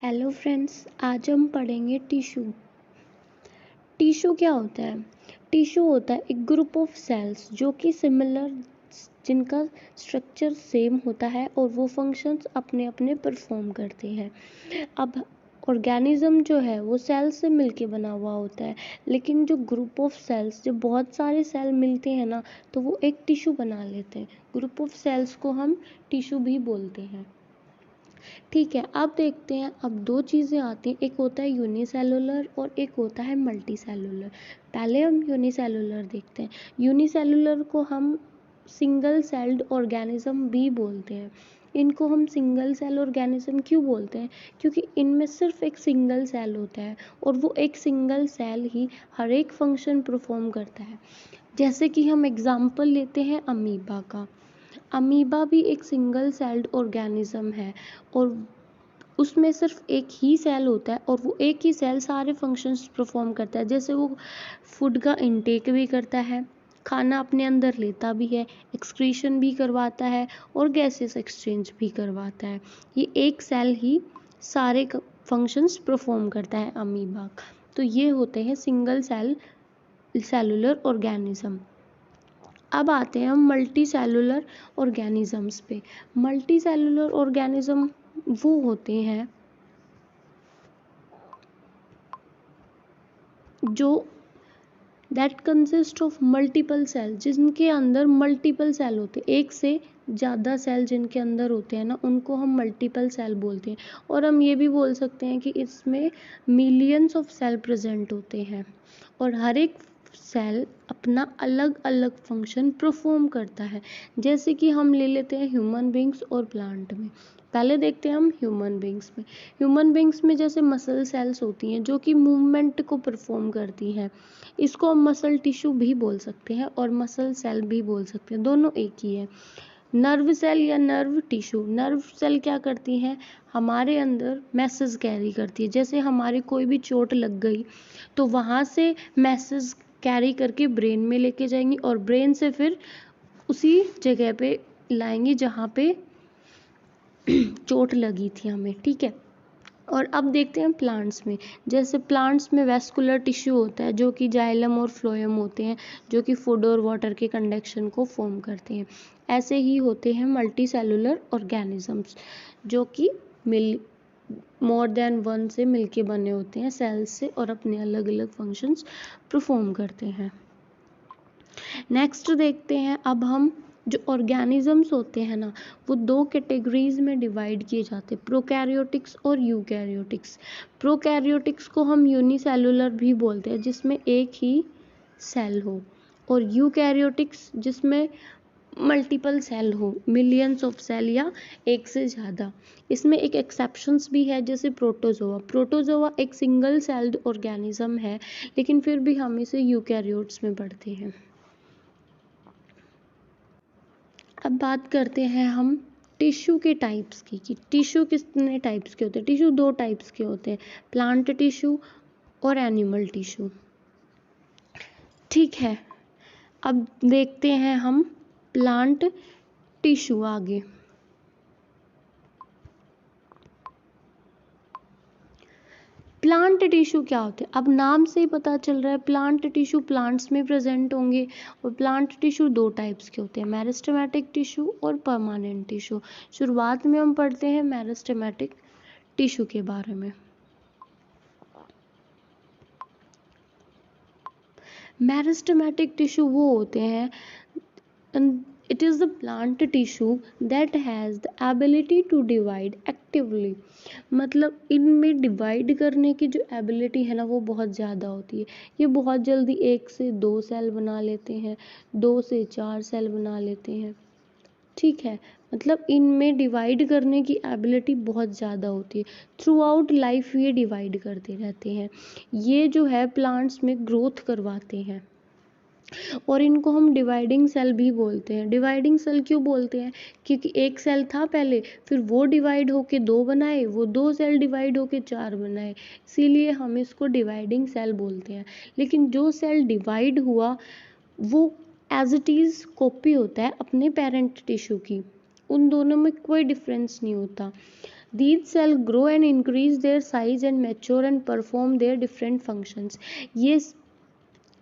Hello friends, आज हम पढ़ेंगे टिश्यू। टिश्यू क्या होता है? टिश्यू होता है एक ग्रुप ऑफ सेल्स जो कि सिमिलर, जिनका स्ट्रक्चर सेम होता है और वो फंक्शंस अपने अपने परफॉर्म करते हैं। अब ऑर्गेनिज्म जो है वो सेल से मिलके बना हुआ होता है, लेकिन जो ग्रुप ऑफ सेल्स, जब बहुत सारे सेल मिलते हैं ना, तो वो एक टिश्यू बना लेते हैं। ग्रुप ऑफ सेल्स को हम टिश्यू भी बोलते हैं। ठीक है, अब देखते हैं। अब दो चीज़ें आती हैं, एक होता है यूनिसेलुलर और एक होता है मल्टी सेलुलर। पहले हम यूनिसेलुलर देखते हैं। यूनिसेलुलर को हम सिंगल सेल्ड ऑर्गेनिज्म भी बोलते हैं। इनको हम सिंगल सेल ऑर्गेनिज्म क्यों बोलते हैं? क्योंकि इनमें सिर्फ एक सिंगल सेल होता है और वो एक सिंगल सेल ही हर एक फंक्शन परफॉर्म करता है। जैसे कि हम एग्जाम्पल लेते हैं अमीबा का। अमीबा भी एक सिंगल सेल्ड ऑर्गेनिज्म है और उसमें सिर्फ एक ही सेल होता है और वो एक ही सेल सारे फंक्शंस परफॉर्म करता है। जैसे वो फूड का इनटेक भी करता है, खाना अपने अंदर लेता भी है, एक्सक्रीशन भी करवाता है और गैसेस एक्सचेंज भी करवाता है। ये एक सेल ही सारे फंक्शंस परफॉर्म करता है अमीबा का। तो ये होते हैं सिंगल सेलुलर ऑर्गेनिज्म। अब आते हैं हम मल्टी सेलुलर ऑर्गेनिजम्स पे। मल्टी सेलुलर ऑर्गेनिज्म वो होते हैं जो that consist of multiple cell, जिनके अंदर मल्टीपल सेल होते हैं। एक से ज़्यादा सेल जिनके अंदर होते हैं ना, उनको हम मल्टीपल सेल बोलते हैं। और हम ये भी बोल सकते हैं कि इसमें मिलियंस ऑफ सेल प्रेजेंट होते हैं और हर एक सेल अपना अलग अलग फंक्शन परफॉर्म करता है। जैसे कि हम ले लेते हैं ह्यूमन बींग्स और प्लांट में। पहले देखते हैं हम ह्यूमन बींग्स में। ह्यूमन बींग्स में जैसे मसल सेल्स होती हैं जो कि मूवमेंट को परफॉर्म करती हैं। इसको हम मसल टिश्यू भी बोल सकते हैं और मसल सेल भी बोल सकते हैं, दोनों एक ही है। नर्व सेल या नर्व टिश्यू, नर्व सेल क्या करती हैं? हमारे अंदर मैसेज कैरी करती है। जैसे हमारी कोई भी चोट लग गई तो वहाँ से मैसेज कैरी करके ब्रेन में लेके जाएंगी और ब्रेन से फिर उसी जगह पे लाएंगी जहाँ पे चोट लगी थी हमें। ठीक है, और अब देखते हैं प्लांट्स में। जैसे प्लांट्स में वेस्कुलर टिश्यू होता है जो कि जाइलम और फ्लोएम होते हैं, जो कि फूड और वाटर के कंडक्शन को फॉर्म करते हैं। ऐसे ही होते हैं मल्टी सेलुलर ऑर्गेनिजम्स जो कि मोर देन वन से मिलके बने होते हैं सेल्स से और अपने अलग अलग फंक्शंस परफॉर्म करते हैं। नेक्स्ट देखते हैं अब हम, जो ऑर्गेनिजम्स होते हैं ना, वो दो कैटेगरीज में डिवाइड किए जाते हैं, प्रोकैरियोटिक्स और यूकैरियोटिक्स। प्रोकैरियोटिक्स को हम यूनिसेलुलर भी बोलते हैं जिसमें एक ही सेल हो, और यूकैरियोटिक्स जिसमें मल्टीपल सेल हो, मिलियंस ऑफ सेल या एक से ज़्यादा। इसमें एक एक्सेप्शंस भी है, जैसे प्रोटोजोआ। प्रोटोजोआ एक सिंगल सेल्ड ऑर्गेनिज्म है, लेकिन फिर भी हम इसे यूकैरियोट्स में पढ़ते हैं। अब बात करते हैं हम टिश्यू के टाइप्स की, कि टिश्यू कितने टाइप्स के होते हैं। टिश्यू दो टाइप्स के होते हैं, प्लांट टिश्यू और एनिमल टिश्यू। ठीक है, अब देखते हैं हम प्लांट टिश्यू आगे। प्लांट टिश्यू क्या होते हैं? अब नाम से ही पता चल रहा है, प्लांट टिश्यू प्लांट्स में प्रेजेंट होंगे। और प्लांट टिश्यू दो टाइप्स के होते हैं, मेरिस्टेमेटिक टिश्यू और परमानेंट टिश्यू। शुरुआत में हम पढ़ते हैं मेरिस्टेमेटिक टिश्यू के बारे में। मेरिस्टेमेटिक टिश्यू वो होते हैं, it is the plant tissue that has the ability to divide actively। मतलब इनमें डिवाइड करने की जो एबिलिटी है ना, वो बहुत ज़्यादा होती है। ये बहुत जल्दी एक से दो सेल बना लेते हैं, दो से चार सेल बना लेते हैं। ठीक है, मतलब इनमें डिवाइड करने की एबिलिटी बहुत ज़्यादा होती है। थ्रू आउट लाइफ ये डिवाइड करते रहते हैं। ये जो है प्लांट्स में ग्रोथ करवाते हैं और इनको हम डिवाइडिंग सेल भी बोलते हैं। डिवाइडिंग सेल क्यों बोलते हैं? क्योंकि एक सेल था पहले, फिर वो डिवाइड होके दो बनाए, वो दो सेल डिवाइड होके चार बनाए, इसीलिए हम इसको डिवाइडिंग सेल बोलते हैं। लेकिन जो सेल डिवाइड हुआ वो एज इट इज़ कॉपी होता है अपने पेरेंट टिश्यू की, उन दोनों में कोई डिफरेंस नहीं होता। These cells grow and increase their size and mature and perform their different functions. ये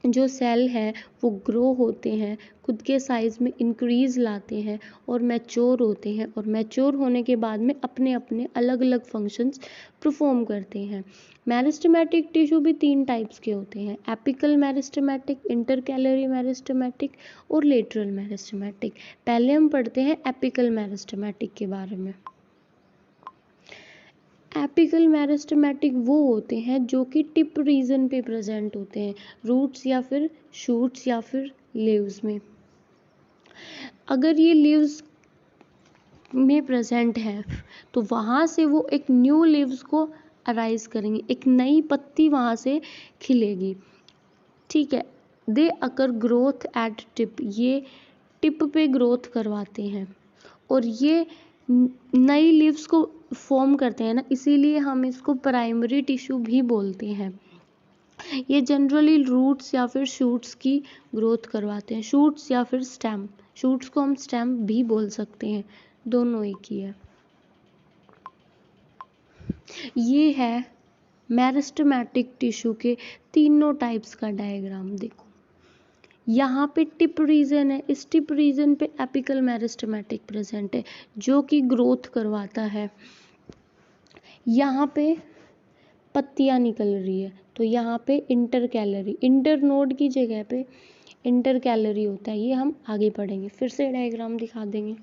जो सेल है वो ग्रो होते हैं, खुद के साइज़ में इंक्रीज़ लाते हैं और मैच्योर होते हैं, और मैच्योर होने के बाद में अपने अपने अलग अलग फंक्शंस परफॉर्म करते हैं। मेरिस्टेमेटिक टिश्यू भी 3 टाइप्स के होते हैं, एपिकल मेरिस्टेमेटिक, इंटरकैलरी मेरिस्टेमेटिक और लेटरल मेरिस्टेमेटिक। पहले हम पढ़ते हैं एपिकल मेरिस्टेमेटिक के बारे में। एपिकल मेरिस्टेमेटिक वो होते हैं जो कि टिप रीजन पे प्रेजेंट होते हैं, रूट्स या फिर शूट्स या फिर लीव्स में। अगर ये लीव्स में प्रेजेंट है तो वहाँ से वो एक न्यू लीव्स को अराइज करेंगे, एक नई पत्ती वहाँ से खिलेगी, ठीक है। दे अकर ग्रोथ एट टिप, ये टिप पे ग्रोथ करवाते हैं और ये नई लीव्स को फॉर्म करते हैं ना, इसीलिए हम इसको प्राइमरी टिश्यू भी बोलते हैं। ये जनरली रूट्स या फिर शूट्स की ग्रोथ करवाते हैं, शूट्स या फिर स्टेम, शूट्स को हम स्टेम भी बोल सकते हैं, दोनों एक ही है। ये है मेरिस्टेमेटिक टिश्यू के तीनों टाइप्स का डायग्राम। देखो यहाँ पे टिप रीजन है, इस टिप रीजन पे एपिकल मेरिस्टेमेटिक प्रेजेंट है जो कि ग्रोथ करवाता है। यहाँ पे पत्तियाँ निकल रही है तो यहाँ पे इंटरकैलरी, इंटर नोड की जगह पे इंटरकैलरी होता है, ये हम आगे पढ़ेंगे। फिर से डायग्राम दिखा देंगे।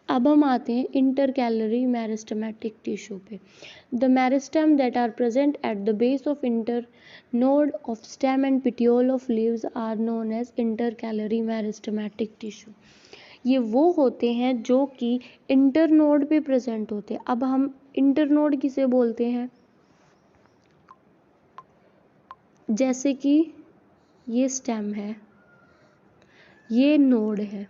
अब हम आते हैं इंटरकैलरी मेरिस्टेमेटिक टिश्यू पे। The meristem that are present at the base of internode of stem and petiole of leaves are known as intercalary meristematic tissue. ये वो होते हैं जो कि इंटर नोड पे प्रेजेंट होते हैं। अब हम इंटर नोड किसे बोलते हैं, जैसे कि ये स्टेम है, ये नोड है।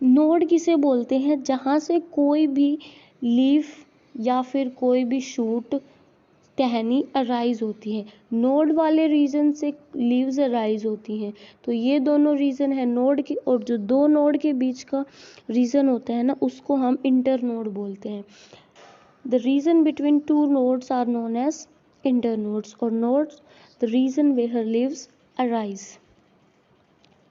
नोड किसे बोलते हैं, जहाँ से कोई भी लीफ या फिर कोई भी शूट, टहनी अराइज होती है। नोड वाले रीजन से लीव्स अराइज होती हैं, तो ये दोनों रीजन है नोड के, और जो दो नोड के बीच का रीजन होता है ना, उसको हम इंटर नोड बोलते हैं। The region between two nodes are known as inter nodes, और nodes the region where leaves arise,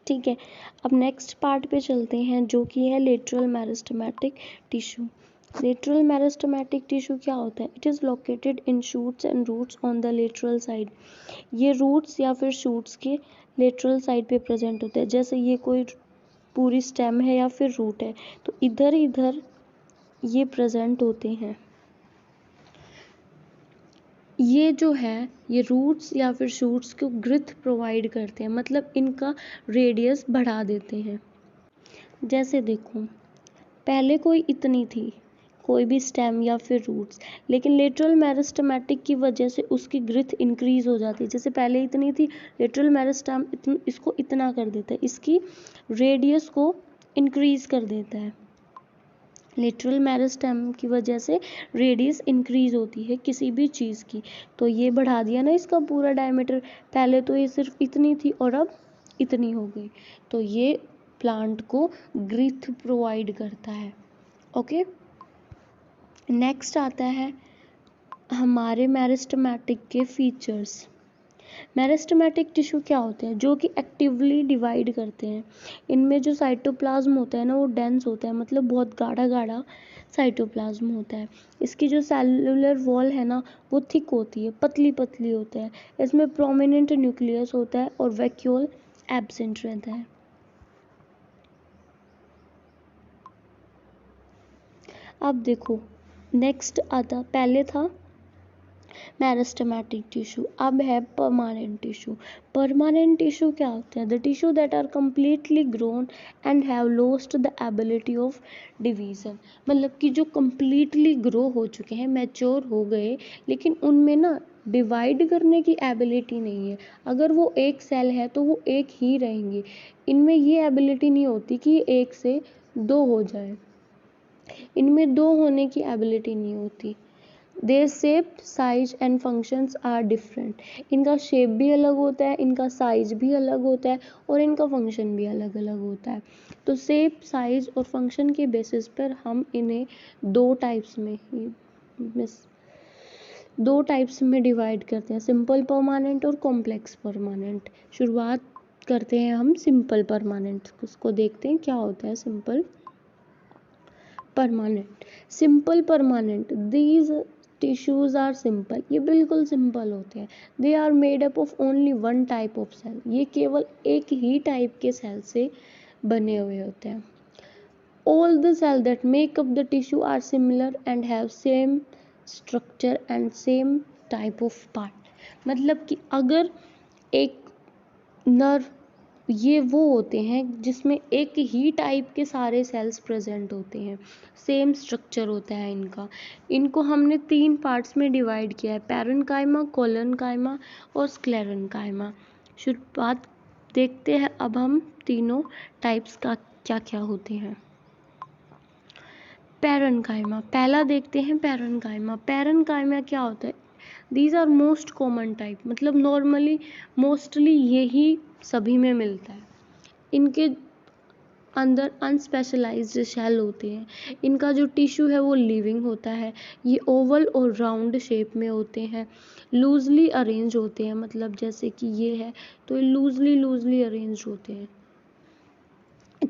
ठीक है। अब नेक्स्ट पार्ट पे चलते हैं जो कि है lateral meristematic tissue. Lateral meristematic tissue क्या होता है, it is located in shoots and roots on the lateral side. ये रूट्स या फिर शूट्स के लेटरल साइड पे प्रेजेंट होते हैं। जैसे ये कोई पूरी स्टेम है या फिर रूट है तो इधर इधर ये प्रेजेंट होते हैं। ये जो है ये रूट्स या फिर शूट्स को ग्रिथ प्रोवाइड करते हैं, मतलब इनका रेडियस बढ़ा देते हैं। जैसे देखो पहले कोई इतनी थी, कोई भी स्टेम या फिर रूट्स, लेकिन लेटरल मेरिस्टेमेटिक की वजह से उसकी ग्रिथ इंक्रीज हो जाती है। जैसे पहले इतनी थी, लेटरल मेरिस्टेम इसको इतना कर देता है, इसकी रेडियस को इंक्रीज कर देता है। लेटरल मेरिस्टेम की वजह से रेडियस इंक्रीज होती है किसी भी चीज़ की, तो ये बढ़ा दिया ना इसका पूरा डायमीटर। पहले तो ये सिर्फ इतनी थी और अब इतनी हो गई, तो ये प्लांट को ग्रिथ प्रोवाइड करता है। ओके, नेक्स्ट आता है हमारे मेरिस्टेमेटिक के फीचर्स। मेरिस्टेमेटिक टिश्यू क्या होते हैं, जो कि एक्टिवली डिवाइड करते हैं। इनमें जो साइटोप्लाज्म होता है ना वो डेंस होता है, मतलब बहुत गाढ़ा गाढ़ा साइटोप्लाज्म होता है। इसकी जो सेलुलर वॉल है ना वो थिक होती है, पतली पतली होता है। इसमें प्रोमिनेंट न्यूक्लियस होता है और वैक्यूल एब्सेंट रहता है। अब देखो नेक्स्ट आता, पहले था मेरिस्टेमेटिक टिश्यू, अब है परमानेंट टिश्यू। परमानेंट टिश्यू क्या होते हैं, the tissue that are completely grown and have lost the ability of division. मतलब कि जो कम्प्लीटली ग्रो हो चुके हैं, मैच्योर हो गए, लेकिन उनमें ना डिवाइड करने की एबिलिटी नहीं है। अगर वो एक सेल है तो वो एक ही रहेंगे, इनमें ये एबिलिटी नहीं होती कि एक से दो हो जाए, इनमें दो होने की एबिलिटी नहीं होती। Their shape size and functions are different. इनका शेप भी अलग होता है, इनका साइज भी अलग होता है और इनका फंक्शन भी अलग अलग होता है। तो शेप साइज और फंक्शन के बेसिस पर हम इन्हें दो टाइप्स में डिवाइड करते हैं, सिंपल परमानेंट और कॉम्प्लेक्स परमानेंट। शुरुआत करते हैं हम सिंपल परमानेंट, उसको देखते हैं क्या होता है simple permanent. Simple permanent, these tissues are simple, ये बिल्कुल सिंपल होते हैं। They are made up of only one type of cell, ये केवल एक ही टाइप के सेल से बने हुए होते हैं। All the cells that make up the tissue are similar and have same structure and same type of part। मतलब कि अगर एक नर्व, ये वो होते हैं जिसमें एक ही टाइप के सारे सेल्स प्रेजेंट होते हैं, सेम स्ट्रक्चर होता है इनका। इनको हमने 3 पार्ट्स में डिवाइड किया है, पैरेन्काइमा, कोलेनकाइमा और स्क्लेरेन्काइमा। शुरुआत देखते हैं अब हम तीनों टाइप्स का क्या क्या होते हैं। पैरेन्काइमा, पहला देखते हैं पैरेन्काइमा। पैरेन्काइमा क्या होता है? These are most common type, मतलब नॉर्मली मोस्टली यही सभी में मिलता है। इनके अंदर अनस्पेशलाइज्ड शेल होते हैं। इनका जो टिश्यू है वो लिविंग होता है। ये ओवल और राउंड शेप में होते हैं, लूजली अरेंज होते हैं, मतलब जैसे कि ये है तो ये लूजली अरेंज होते हैं।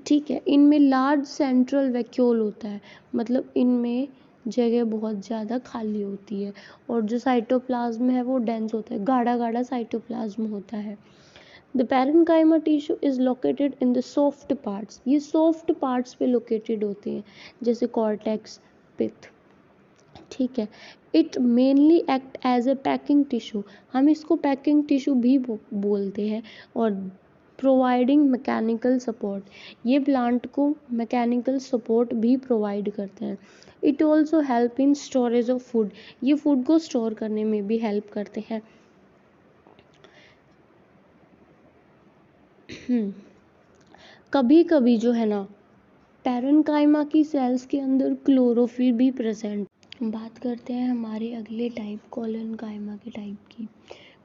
ठीक है, इनमें लार्ज सेंट्रल वैक्यूल होता है, मतलब इनमें जगह बहुत ज़्यादा खाली होती है और जो साइटोप्लाज्म है वो डेंस होता है, गाढ़ा गाढ़ा साइटोप्लाज्म होता है। The parenchyma tissue is located in the soft parts, ये सॉफ्ट पार्ट्स पे लोकेटेड होते हैं जैसे कॉर्टेक्स, पिथ। ठीक है, it mainly act as a packing tissue, हम इसको पैकिंग टिश्यू भी बोलते हैं। और प्रोवाइडिंग मैकेनिकल सपोर्ट, ये प्लांट को मैकेनिकल सपोर्ट भी प्रोवाइड करते हैं। It also help in storage of food, ये फूड को स्टोर करने में भी हेल्प करते हैं। कभी कभी जो है ना पैरेन्काइमा की सेल्स के अंदर क्लोरोफिल भी प्रेजेंट। बात करते हैं हमारे अगले टाइप कोलेनकाइमा के टाइप की।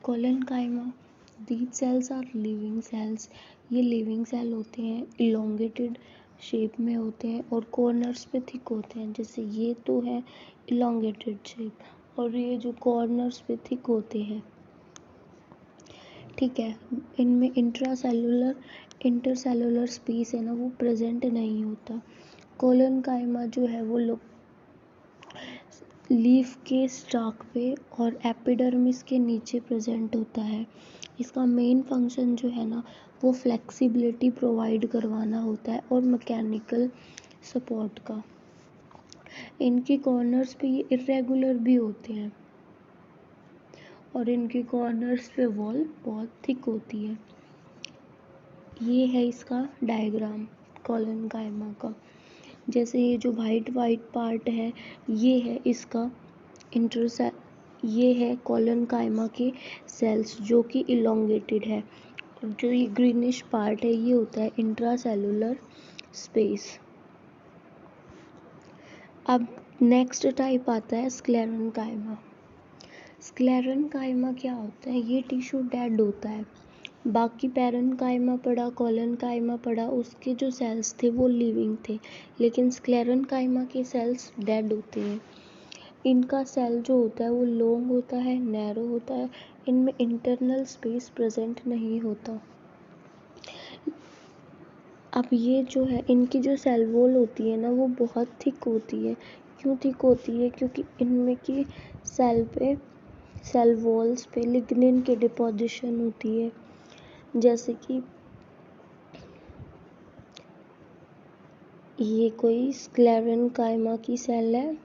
Collenchyma, these cells are living cells, ये लिविंग सेल होते हैं, इलोंगेटेड शेप में होते हैं और कॉर्नर्स पे थिक होते हैं। जैसे ये तो है इलोंगेटेड शेप और ये जो कॉर्नर्स पे थिक होते हैं। ठीक है, इनमें इंटरसेलुलर स्पेस है ना वो प्रेजेंट नहीं होता। कोलेनकाइमा जो है वो लीफ के स्टाक पे और एपिडर्मिस के नीचे प्रेजेंट होता है। इसका मेन फंक्शन जो है ना वो फ्लेक्सिबिलिटी प्रोवाइड करवाना होता है और मैकेनिकल सपोर्ट का। इनके कॉर्नर्स पे ये इरेगुलर भी होते हैं और इनके कॉर्नर्स पे वॉल बहुत थिक होती है। ये है इसका डायग्राम कोलेनकाइमा का। जैसे ये जो वाइट पार्ट है ये है इसका ये है कोलेनकाइमा के सेल्स जो कि इलोंगेटेड है और जो ये ग्रीनिश पार्ट है ये होता है इंट्रासेलुलर स्पेस। अब नेक्स्ट टाइप आता है स्क्लेरेन्काइमा। स्क्लेरेन्काइमा क्या होता है? ये टिश्यू डेड होता है। बाकी पैरेन्काइमा पड़ा, कोलेनकाइमा पड़ा, उसके जो सेल्स थे वो लिविंग थे, लेकिन स्क्लेरेन्काइमा के सेल्स डेड होते हैं। इनका सेल जो होता है वो लॉन्ग होता है, नैरो होता है, इनमें इंटरनल स्पेस प्रेजेंट नहीं होता। अब ये जो है इनकी जो सेल वॉल होती है ना वो बहुत थिक होती है। क्यों थिक होती है? क्योंकि इनमें की सेल वॉल्स पे लिग्निन की डिपोजिशन होती है। जैसे कि ये कोई स्क्लेरेन्काइमा की सेल है,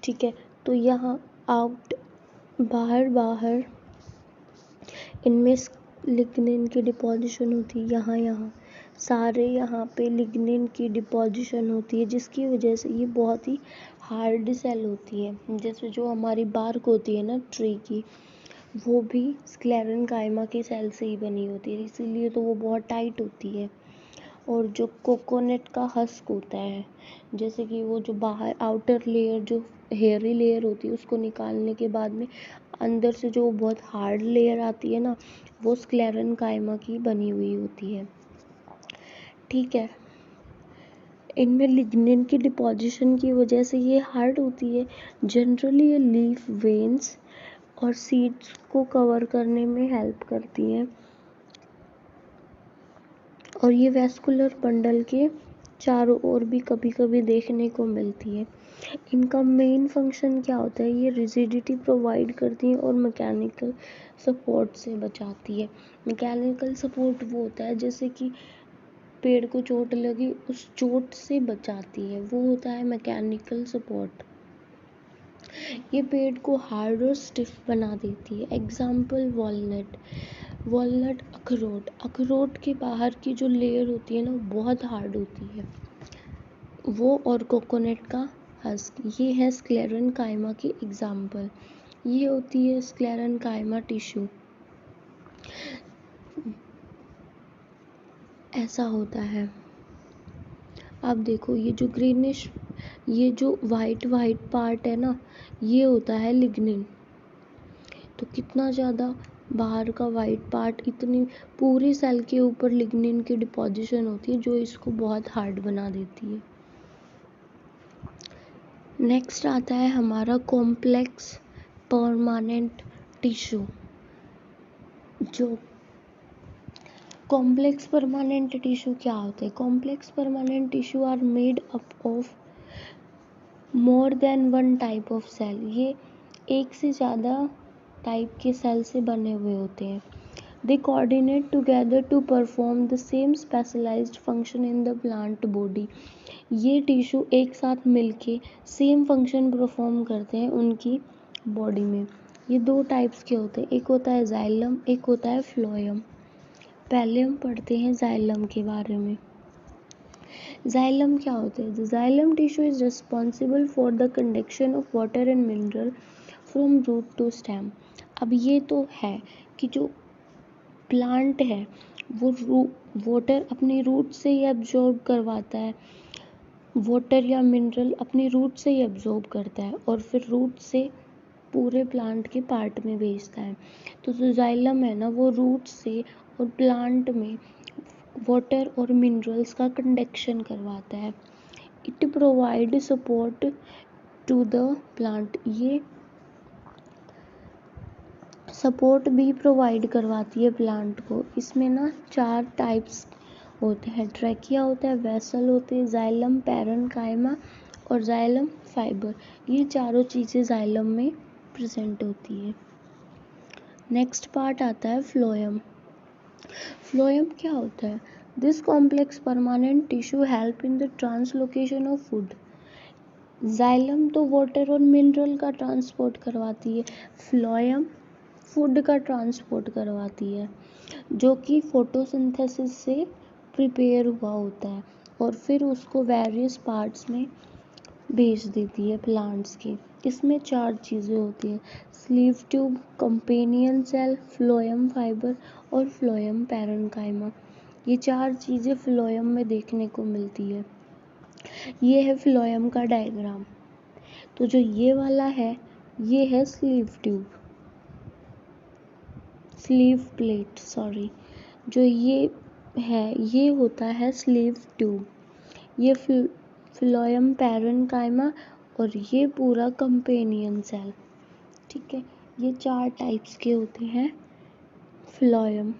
ठीक है, तो यहाँ बाहर इनमें लिग्निन की डिपोजिशन होती है। यहाँ सारे यहाँ पे लिग्निन की डिपोजिशन होती है जिसकी वजह से ये बहुत ही हार्ड सेल होती है। जैसे जो हमारी बार्क होती है ना ट्री की, वो भी स्क्लेरेन्काइमा के सेल से ही बनी होती है, इसीलिए तो वो बहुत टाइट होती है और जो कोकोनट का हस्क होता है, जैसे कि वो जो बाहर आउटर लेयर जो हेयरी लेयर होती है उसको निकालने के बाद में अंदर से जो बहुत हार्ड लेयर आती है ना, वो स्क्लेरेन्काइमा की बनी हुई होती है। ठीक है, इनमें लिग्निन की डिपॉजिशन की वजह से ये हार्ड होती है। जनरली ये लीफ वेन्स और सीड्स को कवर करने में हेल्प करती हैं और ये वैस्कुलर बंडल के चारों ओर भी कभी कभी देखने को मिलती है। इनका मेन फंक्शन क्या होता है, ये रिजिडिटी प्रोवाइड करती है और मैकेनिकल सपोर्ट से बचाती है। मैकेनिकल सपोर्ट वो होता है जैसे कि पेड़ को चोट लगी, उस चोट से बचाती है, वो होता है मैकेनिकल सपोर्ट। ये पेड़ को हार्ड और स्टिफ बना देती है। एग्जाम्पल वॉलनट, अखरोट के बाहर की जो लेयर होती है ना बहुत हार्ड होती है वो, और कोकोनट का हस्क, ये है स्क्लेरेन्काइमा की एग्जाम्पल। ये होती है स्क्लेरेन्काइमा टिश्यू। ऐसा होता है। अब देखो ये जो ग्रीनिश, ये जो वाइट पार्ट है ना, ये होता है लिग्निन। तो कितना ज़्यादा बाहर का वाइट पार्ट, इतनी पूरी सेल के ऊपर लिग्निन की डिपॉजिशन होती है जो इसको बहुत हार्ड बना देती है। नेक्स्ट आता है हमारा कॉम्प्लेक्स परमानेंट टिश्यू। जो कॉम्प्लेक्स परमानेंट टिश्यू क्या होते हैं? Complex permanent tissue are made up of more than one type of cell. ये एक से ज़्यादा टाइप के सेल से बने हुए होते हैं। They coordinate together to perform the same specialised function in the plant body. ये टिश्यू एक साथ मिलके सेम फंक्शन परफॉर्म करते हैं उनकी बॉडी में। ये दो टाइप्स के होते हैं, एक होता है जाइलम, एक होता है फ्लोएम। पहले हम पढ़ते हैं जाइलम के बारे में। जाइलम क्या होता है? The xylem tissue is responsible for the conduction of water and mineral from root to stem. अब ये तो है कि जो प्लांट है वो वाटर अपनी रूट से ही एब्जॉर्ब करवाता है, वाटर या मिनरल अपनी रूट से ही एब्जॉर्ब करता है और फिर रूट से पूरे प्लांट के पार्ट में भेजता है। तो जो जाइलम है ना वो रूट से और प्लांट में वाटर और मिनरल्स का कंडक्शन करवाता है। It provide support to the plant. ये सपोर्ट भी प्रोवाइड करवाती है प्लांट को। इसमें ना 4 टाइप्स होते हैं, ट्रैकिया होता है, वेसल होते हैं, जाइलम, पैरेन्काइमा और जाइलम फाइबर। ये चारों चीज़ें जाइलम में प्रेजेंट होती है। नेक्स्ट पार्ट आता है फ्लोएम। फ्लोएम क्या होता है? This complex permanent tissue help in the translocation of food. Xylem तो वाटर और मिनरल का ट्रांसपोर्ट करवाती है, फ्लोएम फूड का ट्रांसपोर्ट करवाती है, जो कि फोटोसिंथेसिस से प्रिपेयर हुआ होता है और फिर उसको वेरियस पार्ट्स में भेज देती है प्लांट्स के। इसमें 4 चीज़ें होती हैं, sleeve tube, companion cell, phloem fibre और फ्लोएम पैरेन्काइमा। ये 4 चीज़ें फ्लोएम में देखने को मिलती है। ये है फ्लोएम का डायग्राम। तो जो ये वाला है ये है sleeve tube, sleeve plate sorry, जो ये है ये होता है स्लीव ट्यूब। ये फ्लोएम पैरेन्काइमा और ये पूरा कंपेनियन सेल। ठीक है, ये 4 टाइप्स के होते हैं फ्लोएम।